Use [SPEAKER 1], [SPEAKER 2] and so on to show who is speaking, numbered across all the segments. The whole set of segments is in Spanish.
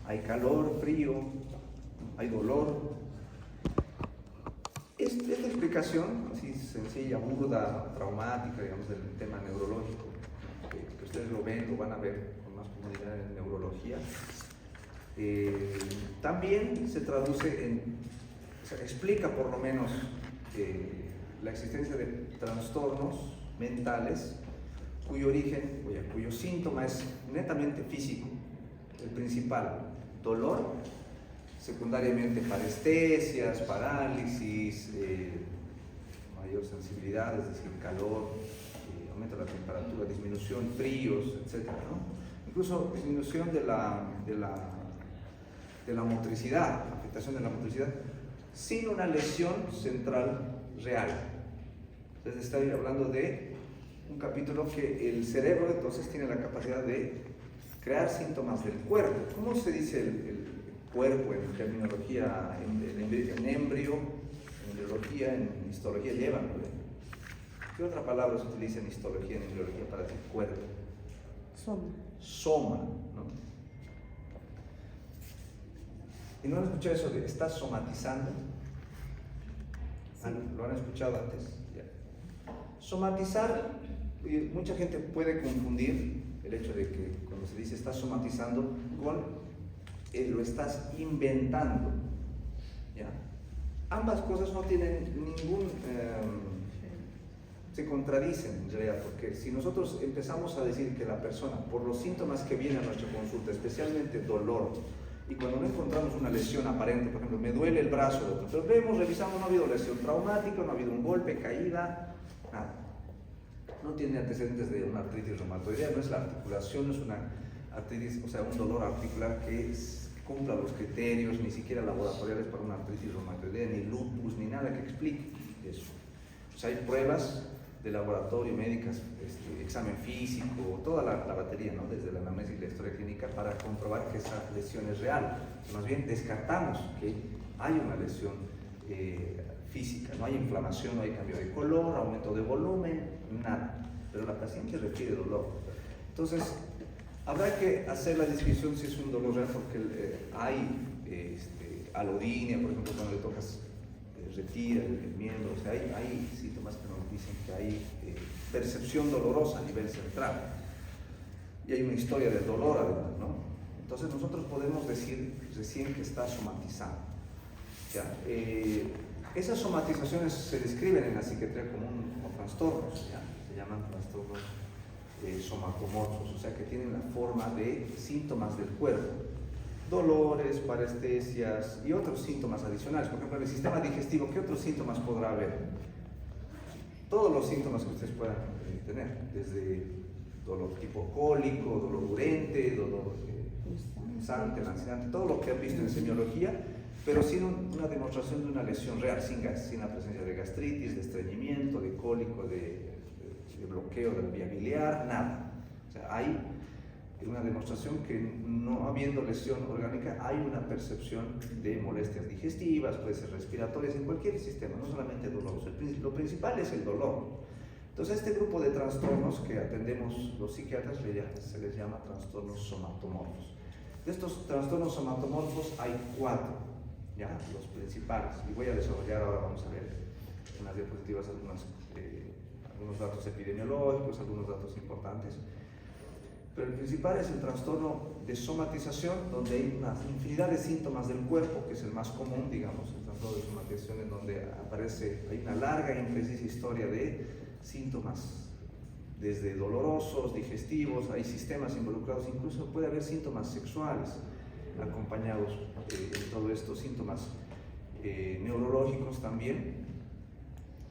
[SPEAKER 1] Hay calor, frío, hay dolor. Esta explicación, así sencilla, burda, traumática, digamos, del tema neurológico, que ustedes lo ven, lo van a ver con más comodidad en neurología, también se traduce en, o sea, explica por lo menos la existencia de trastornos mentales cuyo origen, cuyo síntoma es netamente físico, el principal, dolor, secundariamente parestesias, parálisis, mayor sensibilidad, es decir, calor, aumento de la temperatura, disminución, fríos, etc., ¿no? Incluso disminución de la motricidad, afectación de la motricidad, sin una lesión central real. Entonces estoy hablando de un capítulo que el cerebro entonces tiene la capacidad de crear síntomas del cuerpo. ¿Cómo se dice el cuerpo en terminología, en embrio, en embriología, en histología? Llévanlo. ¿Qué otra palabra se utiliza en histología, en embriología para decir cuerpo? Soma, ¿no? ¿Y no han escuchado eso de estás somatizando?
[SPEAKER 2] Sí.
[SPEAKER 1] ¿Lo han escuchado antes? Ya. Somatizar, mucha gente puede confundir el hecho de que cuando se dice estás somatizando con lo estás inventando. ¿Ya? Ambas cosas no tienen ningún... se contradicen en realidad, porque si nosotros empezamos a decir que la persona, por los síntomas que vienen a nuestra consulta, especialmente dolor, y cuando no encontramos una lesión aparente, por ejemplo, me duele el brazo, doctor, pero vemos, revisamos, no ha habido lesión traumática, no ha habido un golpe, caída, nada. No tiene antecedentes de una artritis reumatoidea, no es la articulación, no es una artritis, o sea, un dolor articular que cumpla los criterios, ni siquiera laboratoriales para una artritis reumatoidea, ni lupus, ni nada que explique eso. O sea, hay pruebas de laboratorio, médicas, examen físico, toda la batería, ¿no? Desde la anamnesis y la historia clínica para comprobar que esa lesión es real. Más bien descartamos que hay una lesión física, no hay inflamación, no hay cambio de color, aumento de volumen, nada. Pero la paciente refiere dolor. Entonces, habrá que hacer la descripción si es un dolor real, porque hay alodinia, por ejemplo, cuando le tocas retira el miembro, o sea, hay síntomas que nos dicen que hay percepción dolorosa a nivel central y hay una historia del dolor además, ¿no? Entonces nosotros podemos decir recién que está somatizando, ¿ya? Esas somatizaciones se describen en la psiquiatría como trastornos, ¿ya? Se llaman trastornos somatomorfos, o sea que tienen la forma de síntomas del cuerpo, dolores, parestesias y otros síntomas adicionales. Por ejemplo, en el sistema digestivo, ¿qué otros síntomas podrá haber? Todos los síntomas que ustedes puedan tener, desde dolor tipo cólico, dolor urente, dolor punzante, lancinante, todo lo que han visto en semiología, pero sin una demostración de una lesión real, sin la presencia de gastritis, de estreñimiento, de cólico, de bloqueo de la vía biliar, nada. O sea, hay una demostración que no habiendo lesión orgánica hay una percepción de molestias digestivas, puede ser respiratorias, en cualquier sistema, no solamente doloroso. Lo principal es el dolor. Entonces, este grupo de trastornos que atendemos los psiquiatras se les llama trastornos somatomorfos. De estos trastornos somatomorfos hay 4, ya, los principales, y voy a desarrollar ahora, vamos a ver en las diapositivas algunos datos epidemiológicos, algunos datos importantes. Pero el principal es el trastorno de somatización, donde hay una infinidad de síntomas del cuerpo, que es el más común, digamos, el trastorno de somatización, en donde hay una larga y imprecisa historia de síntomas, desde dolorosos, digestivos, hay sistemas involucrados, incluso puede haber síntomas sexuales acompañados de todo esto, síntomas neurológicos también,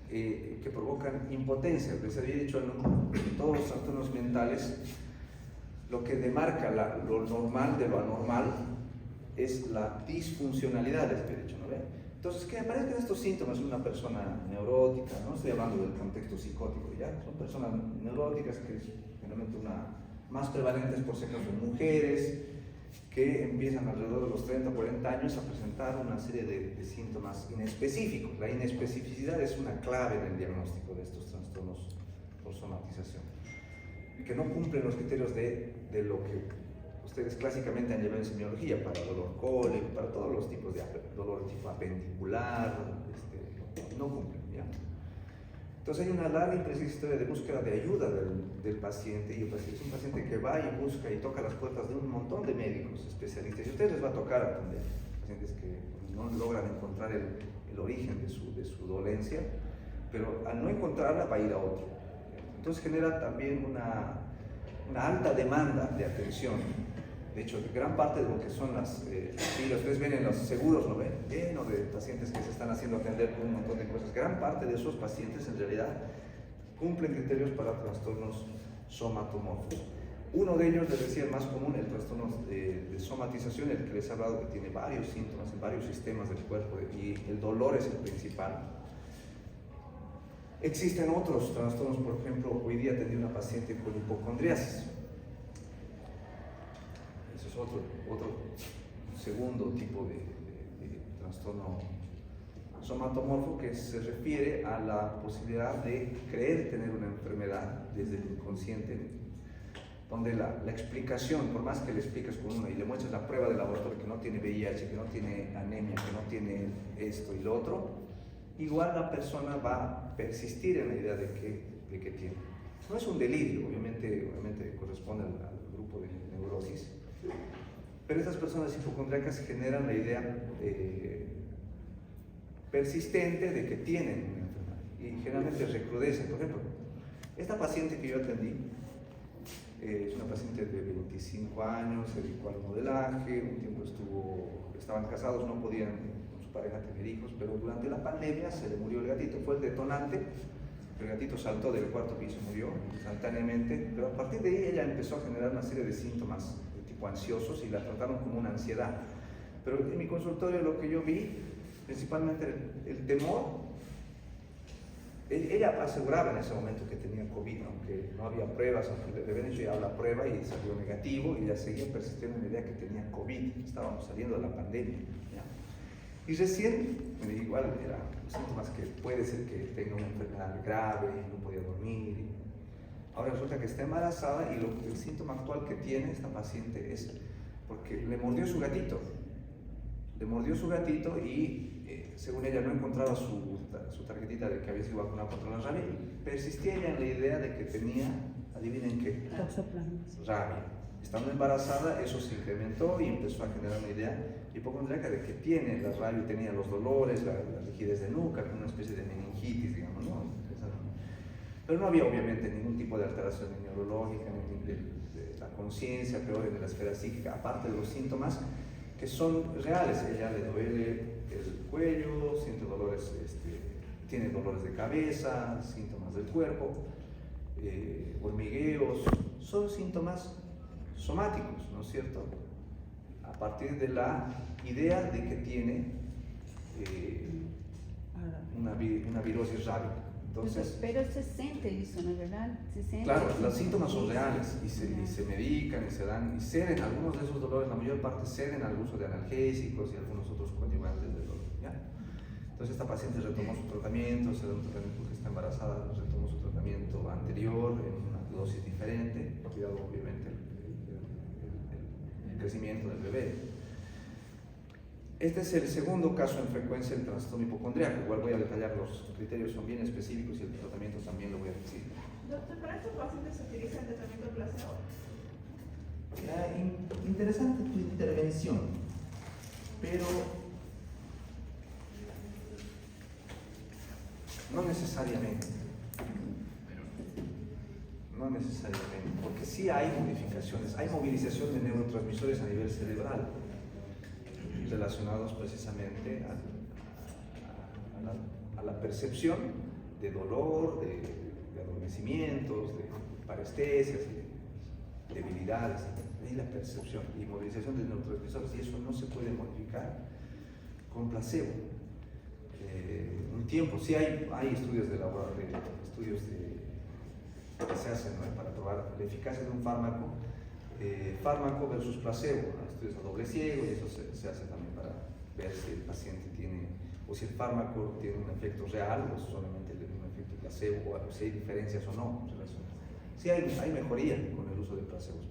[SPEAKER 1] que provocan impotencia. Les había dicho en todos los trastornos mentales, lo que demarca lo normal de lo anormal es la disfuncionalidad, les había dicho, ¿no ve? Entonces, que aparezcan estos síntomas en una persona neurótica, no estoy hablando del contexto psicótico, ¿ya? Son personas neuróticas que generalmente más prevalentes por si acaso mujeres, que empiezan alrededor de los 30 o 40 años a presentar una serie de síntomas inespecíficos. La inespecificidad es una clave en el diagnóstico de estos trastornos por somatización, que no cumplen los criterios de lo que ustedes clásicamente han llevado en semiología para dolor cólico, para todos los tipos de dolor tipo apendicular, no cumplen, ¿ya? Entonces hay una larga y precisa historia de búsqueda de ayuda del paciente, y es un paciente que va y busca y toca las puertas de un montón de médicos especialistas, y a ustedes les va a tocar atender pacientes que no logran encontrar el origen de su dolencia, pero al no encontrarla va a ir a otro. Entonces genera también una alta demanda de atención. De hecho, gran parte de lo que son las filas, ustedes ven en los seguros, ¿no ven? Lleno de pacientes que se están haciendo atender por un montón de cosas. Gran parte de esos pacientes en realidad cumplen criterios para trastornos somatomórficos. Uno de ellos, les decía, el más común, el trastorno de somatización, el que les he hablado, que tiene varios síntomas en varios sistemas del cuerpo y el dolor es el principal. Existen otros trastornos, por ejemplo, hoy día atendí una paciente con hipocondriasis. Ese es otro segundo tipo de trastorno somatomorfo que se refiere a la posibilidad de creer tener una enfermedad desde el inconsciente, donde la explicación, por más que le expliques con uno y le muestres la prueba de laboratorio que no tiene VIH, que no tiene anemia, que no tiene esto y lo otro, igual la persona va a persistir en la idea de que tiene. No es un delirio, obviamente corresponde al grupo de neurosis, pero estas personas hipocondríacas generan la idea persistente de que tienen una enfermedad y generalmente recrudecen. Por ejemplo, esta paciente que yo atendí es una paciente de 25 años, se dedicó al modelaje, un tiempo estaban casados, no podían con su pareja tener hijos, pero durante la pandemia se le murió el gatito, fue el detonante. El gatito saltó del cuarto piso, murió instantáneamente, pero a partir de ahí ella empezó a generar una serie de síntomas de tipo ansiosos y la trataron como una ansiedad. Pero en mi consultorio lo que yo vi, principalmente el temor. Ella aseguraba en ese momento que tenía COVID, aunque no había pruebas, aunque le habían hecho ya la prueba y salió negativo, y ella seguía persistiendo en la idea que tenía COVID, estábamos saliendo de la pandemia, ¿ya? Y recién, igual eran síntomas que puede ser que tenga una enfermedad grave, no podía dormir. Ahora resulta que está embarazada y el síntoma actual que tiene esta paciente es porque le mordió su gatito. Le mordió su gatito y según ella no encontraba su tarjetita de que había sido vacunada contra la rabia y persistía ella en la idea de que tenía, adivinen qué, rabia. Estando embarazada eso se incrementó y empezó a generar una idea hipocondríaca de que tiene la rabia y tenía los dolores, la rigidez de nuca, una especie de meningitis, digamos, ¿no? Pero no había obviamente ningún tipo de alteración neurológica, ni de la conciencia, peor en la esfera psíquica, aparte de los síntomas que son reales. Ella le duele el cuello, siente dolores, tiene dolores de cabeza, síntomas del cuerpo, hormigueos, son síntomas somáticos, ¿no es cierto? A partir de la idea de que tiene una virosis rábida. Entonces,
[SPEAKER 3] pero se siente eso, ¿no es verdad? Se siente.
[SPEAKER 1] Claro, los síntomas son reales y se medican y se dan, y ceden, algunos de esos dolores, la mayor parte ceden al uso de analgésicos y algunos otros coadyuvantes del dolor, ¿ya? Entonces esta paciente retomó su tratamiento, se da un tratamiento porque está embarazada, retomó su tratamiento anterior en una dosis diferente, cuidado obviamente el crecimiento del bebé. Este es el segundo caso en frecuencia del trastorno hipocondríaco. Igual voy a detallar, los criterios son bien específicos y el tratamiento también lo voy a decir.
[SPEAKER 4] Doctor, ¿para estos pacientes se utiliza el tratamiento placebo?
[SPEAKER 1] Interesante tu intervención, pero no necesariamente. No necesariamente, porque sí hay modificaciones, hay movilización de neurotransmisores a nivel cerebral relacionados precisamente a la percepción de dolor, de adormecimientos, de parestesias, de debilidades, y la percepción y movilización de neurotransmisores, y eso no se puede modificar con placebo. Un tiempo, sí hay estudios de laboratorio, que se hacen, ¿no?, para probar la eficacia de un fármaco, fármaco versus placebo, ¿no?, estudios a doble ciego, y eso se hace también para ver si el paciente tiene, o si el fármaco tiene un efecto real o solamente un efecto placebo, o si hay diferencias o no. Sí hay mejoría con el uso de placebos,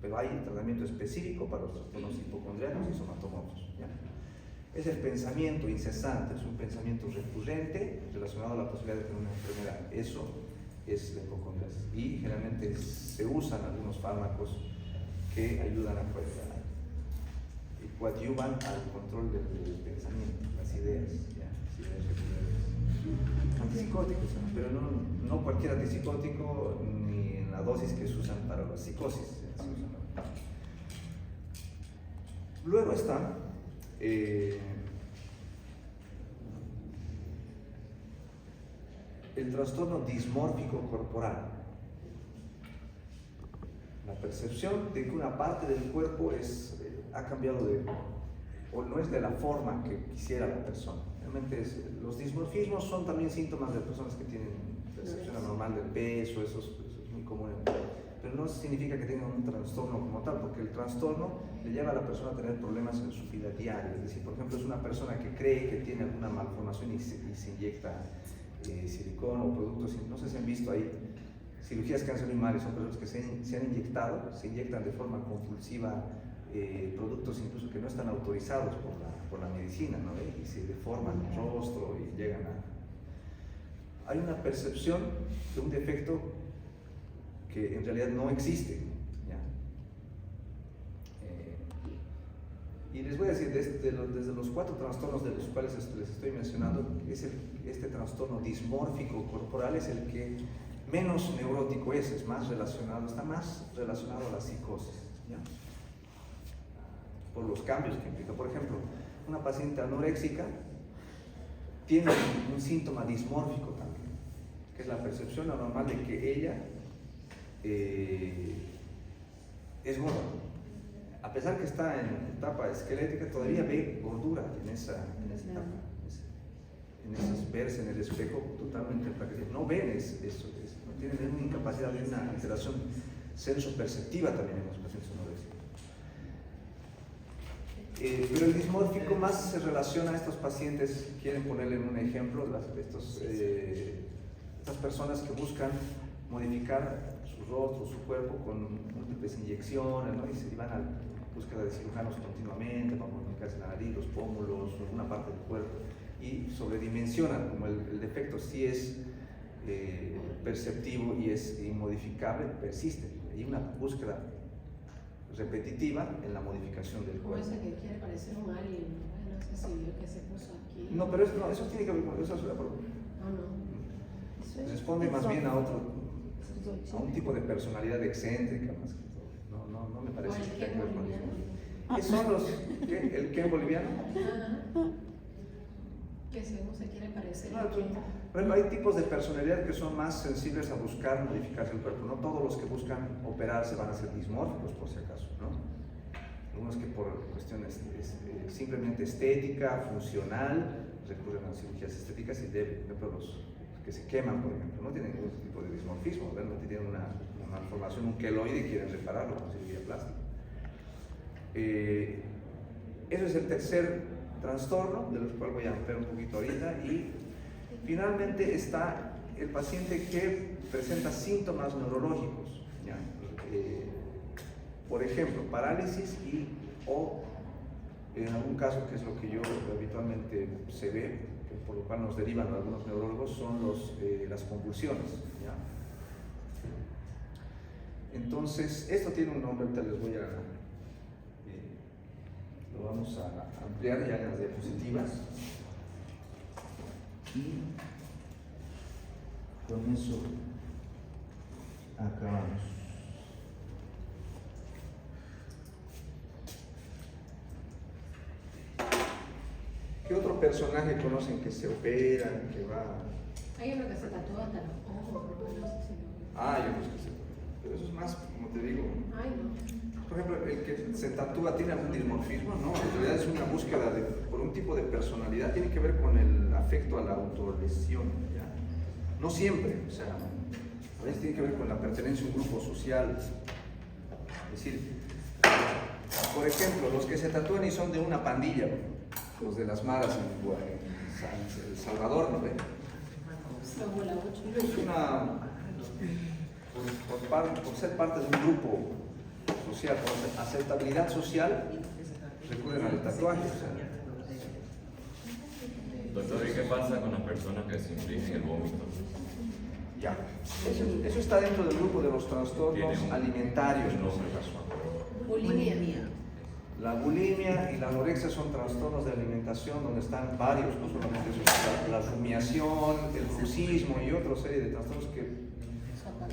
[SPEAKER 1] pero hay tratamiento específico para los trastornos hipocondriacos y somatomorfos. ¿Ya? Es el pensamiento incesante, es un pensamiento recurrente relacionado a la posibilidad de tener una enfermedad. Eso es la hipocondriasis. Y generalmente se usan algunos fármacos que ayudan a y coadyuvan al control del pensamiento, las ideas, ¿ya? Las ideas recurrentes. Antipsicóticos, pero no cualquier antipsicótico ni en la dosis que se usan para la psicosis. ¿Ya? Luego está el trastorno dismórfico corporal. La percepción de que una parte del cuerpo ha cambiado o no es de la forma que quisiera la persona. Realmente los dismorfismos son también síntomas de personas que tienen percepción anormal del peso, eso es muy común, pero no significa que tengan un trastorno como tal, porque el trastorno le lleva a la persona a tener problemas en su vida diaria. Es decir, por ejemplo, es una persona que cree que tiene alguna malformación y se inyecta silicona o productos, no sé si han visto ahí cirugías que han sido muy malas, son personas que se han inyectado, se inyectan de forma compulsiva productos incluso que no están autorizados por la medicina, ¿no? Y se deforman el rostro y llegan a... Hay una percepción de un defecto que en realidad no existe, ¿ya? Y les voy a decir, desde los 4 trastornos de los cuales les estoy mencionando, este trastorno dismórfico corporal es el que menos neurótico está más relacionado a la psicosis, ¿ya? Por los cambios que implica. Por ejemplo, una paciente anoréxica tiene un síntoma dismórfico también, que es la percepción anormal de que ella es gorda. A pesar que está en etapa esquelética, todavía ve gordura en esa etapa. En esas verse en el espejo totalmente prácticamente. No ven eso, no tienen una incapacidad de una alteración sensoperceptiva también en los pacientes anoréxicos. Pero el dismórfico más se relaciona a estos pacientes, quieren ponerle un ejemplo, estas personas que buscan modificar su rostro, su cuerpo con múltiples inyecciones, ¿no? Y van a búsqueda de cirujanos continuamente para modificarse la nariz, los pómulos, alguna parte del cuerpo, y sobredimensionan, como el defecto sí es perceptivo y es inmodificable, persiste. Hay una búsqueda repetitiva en la modificación del cuerpo.
[SPEAKER 2] Como ese que quiere parecer un alien, no sé si vio que se puso aquí.
[SPEAKER 1] No, pero eso tiene que ver con eso. Responde más bien a un tipo de personalidad excéntrica más que todo. No me parece que tenga que ver con eso. ¿Qué son los? ¿El qué boliviano?
[SPEAKER 2] Que según se quiere parecer.
[SPEAKER 1] Bueno, hay tipos de personalidad que son más sensibles a buscar modificarse el cuerpo. No todos los que buscan operarse van a ser dismórficos, por si acaso, ¿no? Algunos que por cuestiones simplemente estética, funcional, recurren a cirugías estéticas y por ejemplo los que se queman, por ejemplo, no tienen ningún tipo de dismorfismo, realmente tienen una malformación, un queloide y quieren repararlo con cirugía plástica. Eso es el tercer trastorno, de los cuales voy a ampliar un poquito ahorita, y finalmente está el paciente que presenta síntomas neurológicos, ¿ya? Por ejemplo, parálisis o en algún caso, que es lo que yo habitualmente se ve, por lo cual nos derivan algunos neurólogos, son las convulsiones, ¿ya? Entonces, esto tiene un nombre, ahorita les voy a... lo vamos a ampliar ya en las diapositivas. Y con eso acabamos. ¿Qué otro personaje conocen que se opera, que va?
[SPEAKER 2] Hay uno que se tatúa hasta los ojos, no sé si lo...
[SPEAKER 1] Hay otros que se tatúan, pero eso es más, como te digo.
[SPEAKER 2] Ay, no.
[SPEAKER 1] Por ejemplo, el que se tatúa tiene algún dimorfismo, no, en realidad es una búsqueda por un tipo de personalidad, tiene que ver con el afecto a la autolesión, ¿ya? No siempre, o sea, a veces tiene que ver con la pertenencia a un grupo social. Es decir, por ejemplo, los que se tatúan y son de una pandilla, los de las maras en El Salvador, ¿no ve? Es por ser parte de un grupo social, por aceptabilidad social, recurren al tatuaje. O sea,
[SPEAKER 5] Doctor, ¿y qué pasa con las personas que se infligen el vómito?
[SPEAKER 1] ya. Eso está dentro del grupo de los trastornos
[SPEAKER 5] Tiene
[SPEAKER 1] alimentarios, por si
[SPEAKER 5] nombre.
[SPEAKER 1] acaso.
[SPEAKER 2] Bulimia.
[SPEAKER 1] La bulimia y la anorexia son trastornos de alimentación donde están varios, no solamente eso, la rumiación, el bruxismo y otra serie de trastornos que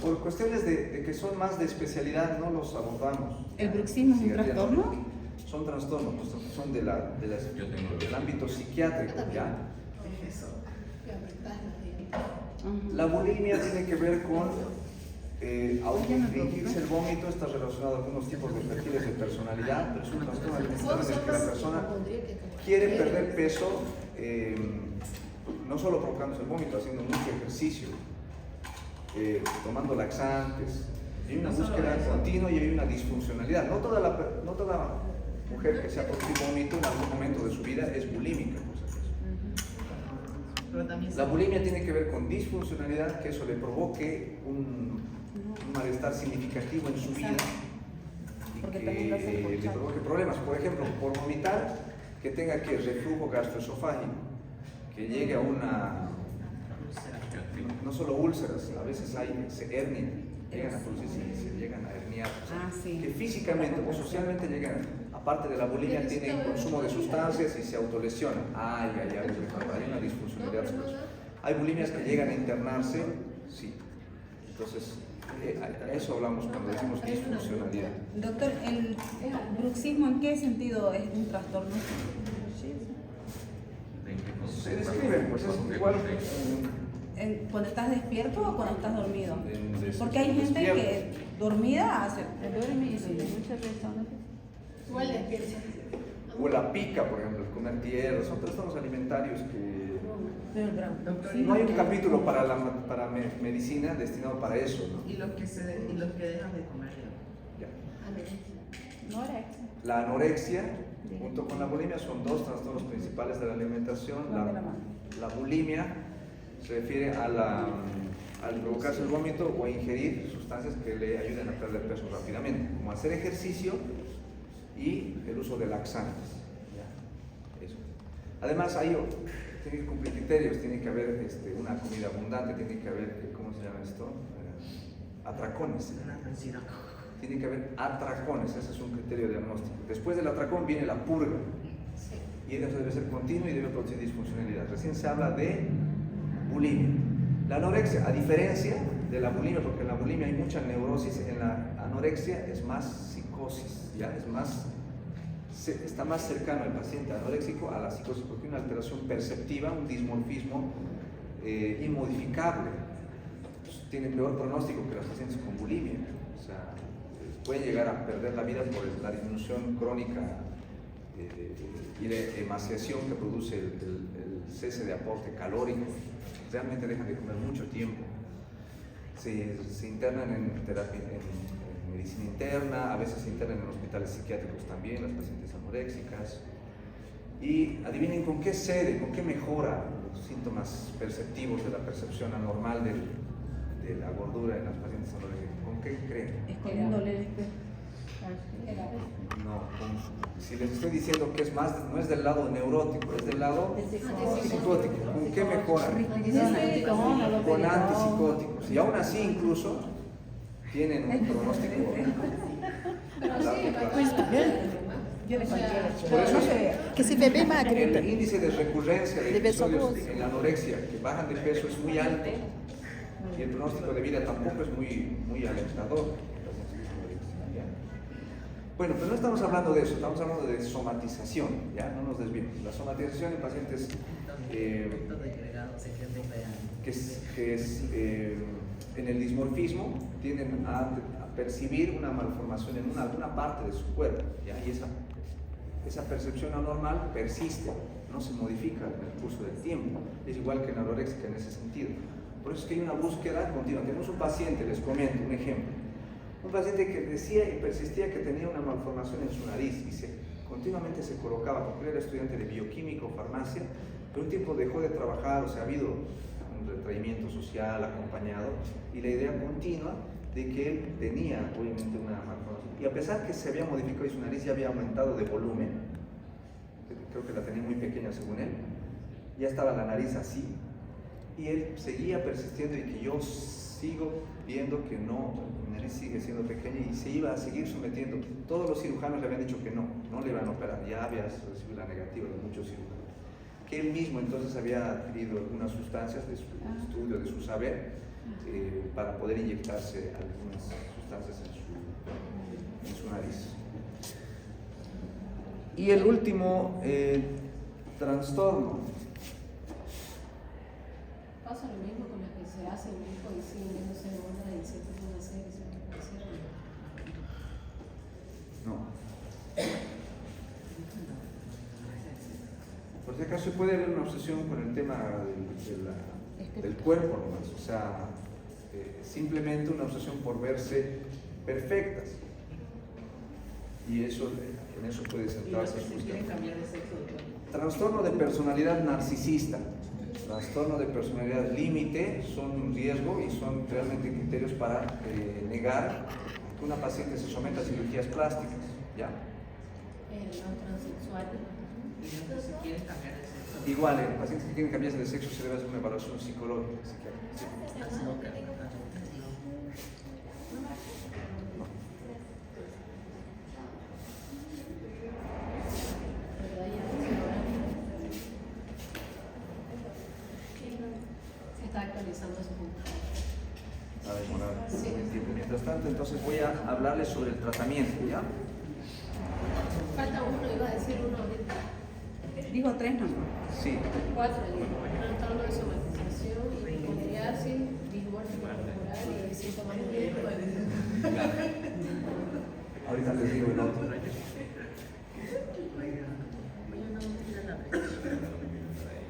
[SPEAKER 1] por cuestiones de que son más de especialidad no los abordamos.
[SPEAKER 3] ¿El bruxismo es un
[SPEAKER 1] Psiquiatría no.
[SPEAKER 3] trastorno?
[SPEAKER 1] Son trastornos, son del ámbito psiquiátrico, ¿ya? La bulimia tiene que ver con autoinfligirse el vómito, está relacionado a algunos tipos de perfiles de personalidad, pero es un trastorno alimentario en el que la persona quiere perder peso, no solo provocándose el vómito, haciendo mucho ejercicio, tomando laxantes. Hay una búsqueda continua y hay una disfuncionalidad. No toda mujer que sea productiva vómito en algún momento de su vida es bulímica. La bulimia tiene que ver con disfuncionalidad, que eso le provoque un malestar significativo en su vida y
[SPEAKER 3] Porque
[SPEAKER 1] que
[SPEAKER 3] también lo hacen por
[SPEAKER 1] le
[SPEAKER 3] chat.
[SPEAKER 1] provoque problemas. Por ejemplo, por vomitar, que tenga que reflujo gastroesofágico, que llegue a una, no solo úlceras, a veces hay hernia, llegan a producirse y se llegan a herniar. O sea,
[SPEAKER 3] Ah, sí.
[SPEAKER 1] que físicamente o socialmente llegan, aparte de la bulimia, tienen consumo de sustancias y se autolesionan. Hay una disfuncionalidad. Hay bulimias que llegan a internarse, sí. Entonces, a eso hablamos cuando decimos disfuncionalidad.
[SPEAKER 3] Doctor, ¿el bruxismo en qué sentido es un trastorno?
[SPEAKER 1] Se describe, pues es igual.
[SPEAKER 3] ¿Cuando estás despierto o cuando estás dormido?
[SPEAKER 1] En
[SPEAKER 3] Porque hay gente
[SPEAKER 1] despierto.
[SPEAKER 3] que dormida hace...
[SPEAKER 2] Muchas personas. Igual despierta.
[SPEAKER 1] O la pica, por ejemplo, el comer tierra, son trastornos alimentarios que no hay un capítulo para medicina destinado para eso, ¿no?
[SPEAKER 6] Y los que dejan de comer.
[SPEAKER 1] Ya.
[SPEAKER 3] Anorexia.
[SPEAKER 1] La anorexia, junto con la bulimia, son dos trastornos principales de la alimentación. La bulimia se refiere al provocarse el vómito o a ingerir sustancias que le ayuden a perder peso rápidamente, como hacer ejercicio y el uso de laxantes. Ya. Eso. Además, tiene que cumplir criterios, tiene que haber una comida abundante, tiene que haber, ¿cómo se llama esto? Atracones. Tiene que haber atracones, ese es un criterio diagnóstico. Después del atracón viene la purga. Y eso debe ser continuo y debe producir disfuncionalidad. Recién se habla de bulimia. La anorexia, a diferencia de la bulimia, porque en la bulimia hay mucha neurosis, en la anorexia es más psicosis, ¿ya? Está más cercano el paciente anoréxico a la psicosis, porque hay una alteración perceptiva, un dismorfismo inmodificable. Pues, tiene peor pronóstico que los pacientes con bulimia. O sea, pueden llegar a perder la vida por la disminución crónica y la emaciación que produce el cese de aporte calórico. Realmente dejan de comer mucho tiempo. Se internan en terapia, en medicina interna, a veces se internan en hospitales psiquiátricos también, las pacientes anoréxicas. Y adivinen con qué cede, con qué mejora los síntomas perceptivos de la percepción anormal de la gordura en las pacientes anoréxicas. ¿Con qué creen?
[SPEAKER 3] Escondiéndole
[SPEAKER 1] No, si les estoy diciendo que no es del lado neurótico, es del lado psicótico. ¿Con qué mejora? Con antipsicóticos. Y aún así incluso tienen un pronóstico a largo plazo. Por eso
[SPEAKER 7] Que se bebe magro.
[SPEAKER 1] el índice de recurrencia de episodios en la anorexia que bajan de peso es muy alto y el pronóstico de vida tampoco es muy alentador. Bueno, pero no estamos hablando de eso, estamos hablando de somatización, ¿ya? No nos desviemos. La somatización en pacientes en el dismorfismo tienden a percibir una malformación en alguna parte de su cuerpo, ¿ya? Y esa percepción anormal persiste, no se modifica en el curso del tiempo. Es igual que en la anorexia en ese sentido. Por eso es que hay una búsqueda continua. Tenemos un paciente, les comento un ejemplo. Un paciente que decía y persistía que tenía una malformación en su nariz y continuamente se colocaba, porque era estudiante de bioquímica o farmacia, pero un tiempo dejó de trabajar, o sea, ha habido un retraimiento social acompañado y la idea continua de que él tenía obviamente una malformación. Y a pesar que se había modificado y su nariz ya había aumentado de volumen, creo que la tenía muy pequeña según él, ya estaba la nariz así, y él seguía persistiendo y que yo sigo viendo que no, mi nariz sigue siendo pequeña y se iba a seguir sometiendo. Todos los cirujanos le habían dicho que no le iban a operar, ya había recibido la negativa de muchos cirujanos. Que él mismo entonces había adquirido algunas sustancias de su estudio, de su saber, para poder inyectarse algunas sustancias en su nariz. Y el último trastorno.
[SPEAKER 2] Pasa lo mismo con las que se hace un hijo y siguen no se demora y se pueden hacer y se pueden hacer.
[SPEAKER 1] No. Por si acaso puede haber una obsesión con el tema del cuerpo nomás, o sea, simplemente una obsesión por verse perfectas. Y eso, en eso puede
[SPEAKER 6] Y los
[SPEAKER 1] centrarse
[SPEAKER 6] que se quieren
[SPEAKER 1] justamente.
[SPEAKER 6] cambiar de sexo.
[SPEAKER 1] Trastorno de personalidad narcisista, trastorno de personalidad límite son un riesgo y son realmente criterios para negar que una paciente se someta a cirugías plásticas, ¿ya?
[SPEAKER 2] Los transexuales.
[SPEAKER 6] Y los que se quieren cambiar de sexo.
[SPEAKER 1] Igual, pacientes que quieren cambiarse de sexo se debe hacer una evaluación psicológica, psiquiátrica.
[SPEAKER 6] Así no que-
[SPEAKER 2] ¿Verdad? Y entonces ahora se está actualizando su punto.
[SPEAKER 1] Va a demorar
[SPEAKER 2] Sí.
[SPEAKER 1] un tiempo. Mientras tanto, entonces voy a hablarles sobre el tratamiento, ¿ya?
[SPEAKER 2] Falta uno, iba a decir uno ahorita.
[SPEAKER 3] Digo 3 nomás.
[SPEAKER 1] Sí.
[SPEAKER 2] 4, trastorno de somatización, hipocondriasis, dismorfia corporal y síntomas neurológicos.
[SPEAKER 1] Ahorita les digo el otro.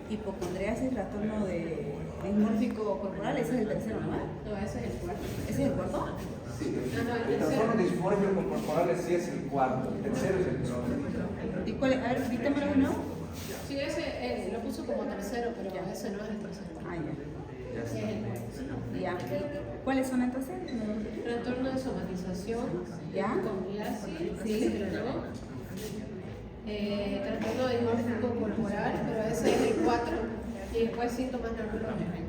[SPEAKER 3] Hipocondriasis, trastorno de dismórfico corporal, ese es el tercero, ¿no?
[SPEAKER 2] No, ese es el cuarto.
[SPEAKER 3] ¿Ese es el cuarto?
[SPEAKER 1] Sí,
[SPEAKER 2] No, el
[SPEAKER 1] el trastorno
[SPEAKER 2] tercero.
[SPEAKER 1] dismórfico corporal sí es el cuarto, el tercero es el trastorno.
[SPEAKER 3] ¿Y cuál es? A ver, dítemelo de nuevo.
[SPEAKER 2] Sí, ese lo puso como tercero, pero ese no es el tercero.
[SPEAKER 3] Ah, ya.
[SPEAKER 1] Ya
[SPEAKER 2] Ese es el
[SPEAKER 1] está.
[SPEAKER 2] cuarto.
[SPEAKER 3] Ya. ¿Cuáles son entonces?
[SPEAKER 2] Trastorno de somatización,
[SPEAKER 3] ¿Ya?
[SPEAKER 2] hipocondriasis,
[SPEAKER 3] Sí.
[SPEAKER 2] ¿no? Trastorno de dismórfico corporal, pero ese es el 4. Y después síntomas neurológicos.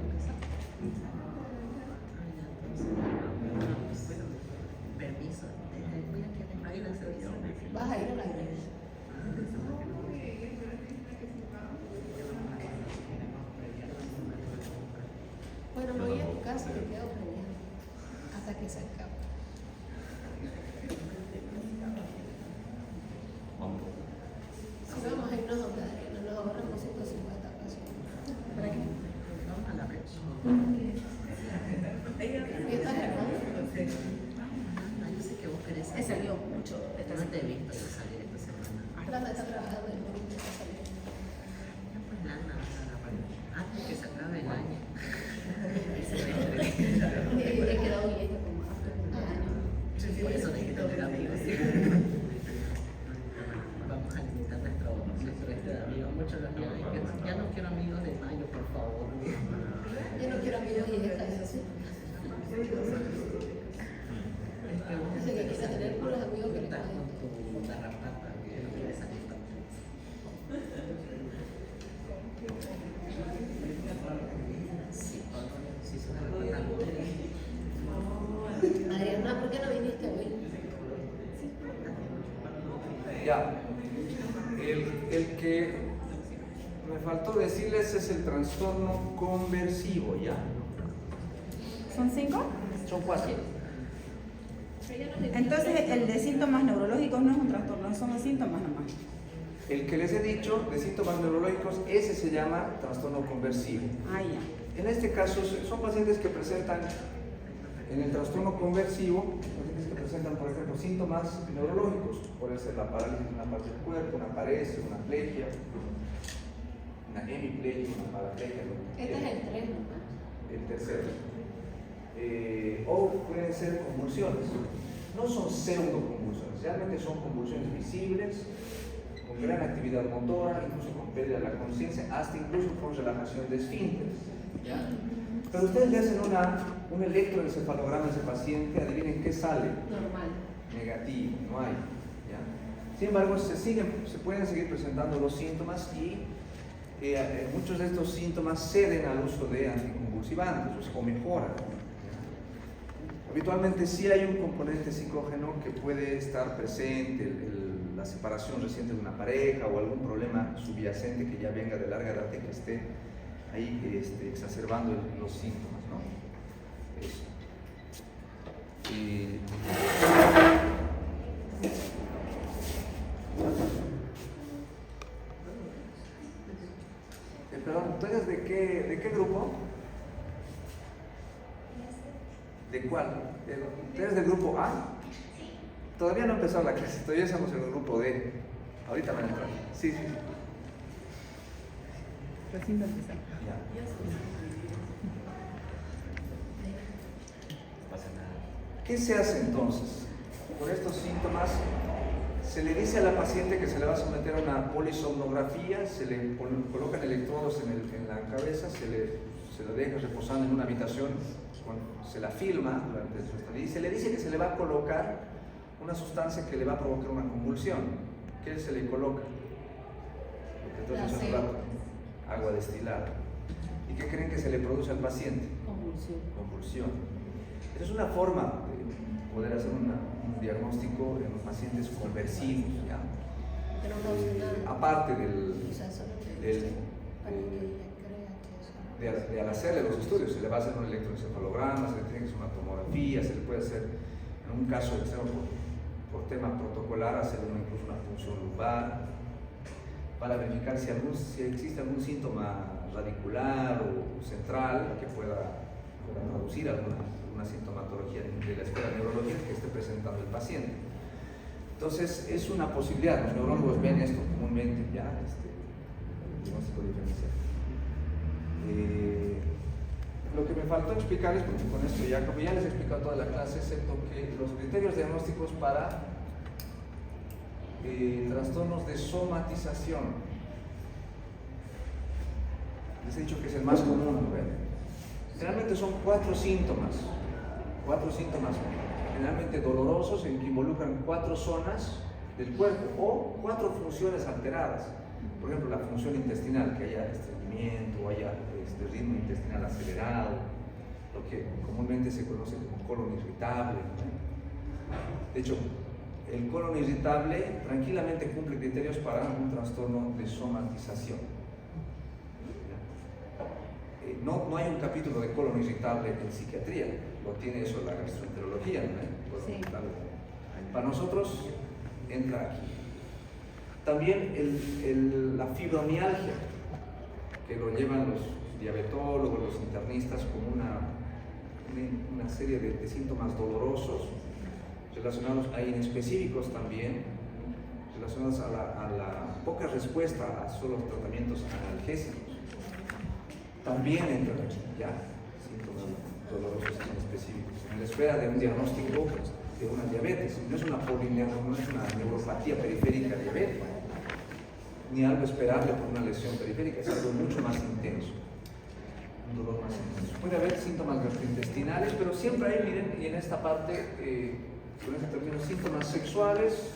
[SPEAKER 6] Permiso. Ahí la selección.
[SPEAKER 2] Vas a ir a la iglesia. Bueno, me voy a tu casa y me quedo mañana hasta que se acabe.
[SPEAKER 5] Vamos.
[SPEAKER 2] Si vamos a irnos donde Adriana, nos ahorramos 150 pesos.
[SPEAKER 3] ¿Para qué?
[SPEAKER 6] Vamos a la brecha.
[SPEAKER 2] ¿Y estás grabando?
[SPEAKER 6] Yo sé que vos querés
[SPEAKER 3] He salido mucho
[SPEAKER 6] Yo
[SPEAKER 3] esta
[SPEAKER 6] no te he
[SPEAKER 3] semana.
[SPEAKER 6] visto salir esta semana.
[SPEAKER 2] Lana está trabajando en el grupo de salud.
[SPEAKER 6] Ya pues Lana, antes que se acabe el año.
[SPEAKER 2] He quedado vieja como hasta un año.
[SPEAKER 6] Por eso necesito tener amigos. Vamos a limitar nuestro este de amigos. Muchos de amigos dicen, ya no quiero amigos de mayo, por favor.
[SPEAKER 2] Yo no quiero amigos y esta es así. Dice que quiere tener puros amigos que le
[SPEAKER 6] Estás
[SPEAKER 2] paguen.
[SPEAKER 6] con tu garrapata, que no quieres salir tampoco. Sí, sí, es una garrapata.
[SPEAKER 2] Adriana, ¿por qué no viniste hoy?
[SPEAKER 1] Ya. El que me faltó decirles es el trastorno conversivo, ¿ya?
[SPEAKER 3] ¿Son 5?
[SPEAKER 1] Son 4.
[SPEAKER 3] Entonces, el de síntomas neurológicos no es un trastorno, son los síntomas nomás.
[SPEAKER 1] El que les he dicho de síntomas neurológicos, ese se llama trastorno conversivo.
[SPEAKER 3] Ah, ya.
[SPEAKER 1] En este caso son pacientes que presentan en el trastorno conversivo, pacientes que presentan, por ejemplo, síntomas neurológicos. Puede ser la parálisis de una parte del cuerpo, una paresia, una plegia, una hemiplegia, una paraplegia. lo que
[SPEAKER 2] Este es
[SPEAKER 1] quieran.
[SPEAKER 2] el 3, ¿no?
[SPEAKER 1] El tercero. O pueden ser convulsiones. No son pseudoconvulsiones, realmente son convulsiones visibles, con gran actividad motora, incluso con pérdida de la conciencia, hasta incluso con relajación de esfínteres. ¿Ya? Pero ustedes le hacen un electroencefalograma a ese paciente, adivinen qué sale.
[SPEAKER 2] Normal.
[SPEAKER 1] Negativo, no hay. ¿Ya? Sin embargo, se pueden seguir presentando los síntomas y muchos de estos síntomas ceden al uso de anticonvulsivantes o mejoran. ¿Ya? Habitualmente sí hay un componente psicógeno que puede estar presente, la separación reciente de una pareja o algún problema subyacente que ya venga de larga data y que esté ahí exacerbando los síntomas, ¿no? Eso. Perdón, ¿tú eres de qué grupo? ¿De cuál? ¿Tú eres del grupo A? Todavía no ha empezado la clase, todavía estamos en el grupo D. Ahorita van a entrar. Sí, sí.
[SPEAKER 3] Recién va a empezar.
[SPEAKER 1] Ya. ¿Qué se hace entonces? Por estos síntomas, se le dice a la paciente que se le va a someter a una polisomnografía, se le colocan electrodos en la cabeza, se la deja reposando en una habitación, se la filma durante su estadía y se le dice que se le va a colocar una sustancia que le va a provocar una convulsión. ¿Qué se le coloca? Lo que entonces hace un rato, agua destilada. ¿Y qué creen que se le produce al paciente? Convulsión. Esa es una forma de poder hacer un diagnóstico en los pacientes conversivos, ¿ya? Aparte de al hacerle los estudios, se le va a hacer un electroencefalograma, se le tiene que hacer una tomografía, se le puede hacer, en un caso extremo por tema protocolar, hacer incluso una punción lumbar para verificar si existe algún síntoma radicular o central que pueda producir alguna sintomatología de la esfera neurológica que esté presentando el paciente. Entonces, es una posibilidad. Los neurólogos ven esto comúnmente ya, diagnóstico diferencial. Lo que me faltó explicarles, porque con esto ya, como ya les he explicado toda la clase, excepto que los criterios diagnósticos para trastornos de somatización, les he dicho que es el más común, ¿ven? Generalmente son 4 síntomas, generalmente dolorosos, en que involucran 4 zonas del cuerpo o 4 funciones alteradas. Por ejemplo, la función intestinal, que haya estreñimiento, haya ritmo intestinal acelerado, lo que comúnmente se conoce como colon irritable, ¿no? De hecho, el colon irritable tranquilamente cumple criterios para un trastorno de somatización. No hay un capítulo de colon irritable en psiquiatría, lo tiene eso la gastroenterología, ¿no?
[SPEAKER 3] Sí.
[SPEAKER 1] Para nosotros entra aquí. También la fibromialgia, que lo llevan los diabetólogos, los internistas, como una serie de síntomas dolorosos relacionados a inespecíficos también, relacionados a la poca respuesta a solo tratamientos analgésicos. También entran aquí ya síntomas dolorosos inespecíficos en la espera de un diagnóstico de una diabetes. No es una neuropatía periférica diabética, ni algo esperable por una lesión periférica, es algo mucho más intenso, un dolor más intenso. Puede haber síntomas gastrointestinales, pero siempre hay, miren, y en esta parte, con este término, síntomas sexuales,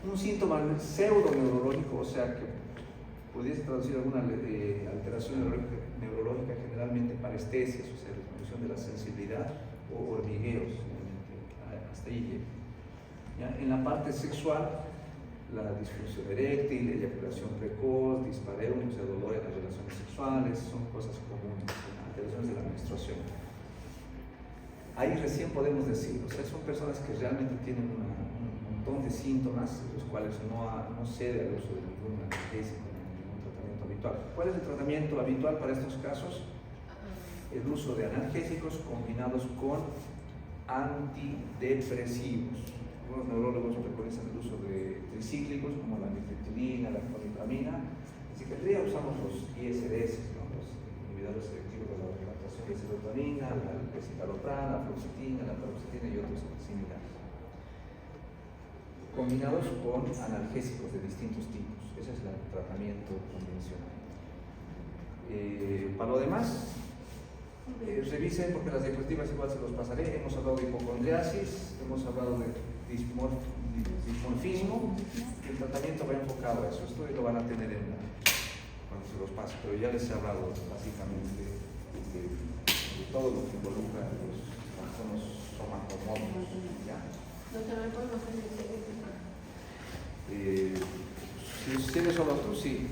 [SPEAKER 1] un síntoma pseudo-neurológico, o sea que pudiese traducir alguna alteración neurológica, generalmente parestesias, o sea, disminución de la sensibilidad o hormigueos, hasta ahí. ¿Ya? En la parte sexual, la disfunción eréctil, eyaculación precoz, dispareunia, o sea, dolor en las relaciones sexuales, son cosas comunes, alteraciones de la menstruación. Ahí recién podemos decir, o sea, son personas que realmente tienen un montón de síntomas, los cuales no cede al uso de ningún analgésico, ningún tratamiento habitual. ¿Cuál es el tratamiento habitual para estos casos? El uso de analgésicos combinados con antidepresivos. Algunos neurólogos preconizan el uso de tricíclicos como la amitriptilina, la clomipramina. En psiquiatría usamos los ISDS, ¿no? Los inhibidores selectivos de la recaptación de serotonina, la escitalopram, la fluoxetina, la paroxetina y otros similares. Combinados con analgésicos de distintos tipos. Ese es el tratamiento convencional. Para lo demás, Revisen porque las diapositivas igual se los pasaré. Hemos hablado de hipocondriasis, hemos hablado de dismorfismo. El tratamiento va enfocado a eso. Esto lo van a tener cuando se los pase, pero ya les he hablado básicamente de todo lo que involucra los trastornos somatomórficos. ¿Ya?
[SPEAKER 2] Doctor, ¿me podemos hacer el
[SPEAKER 1] Si tienes solo tú, sí.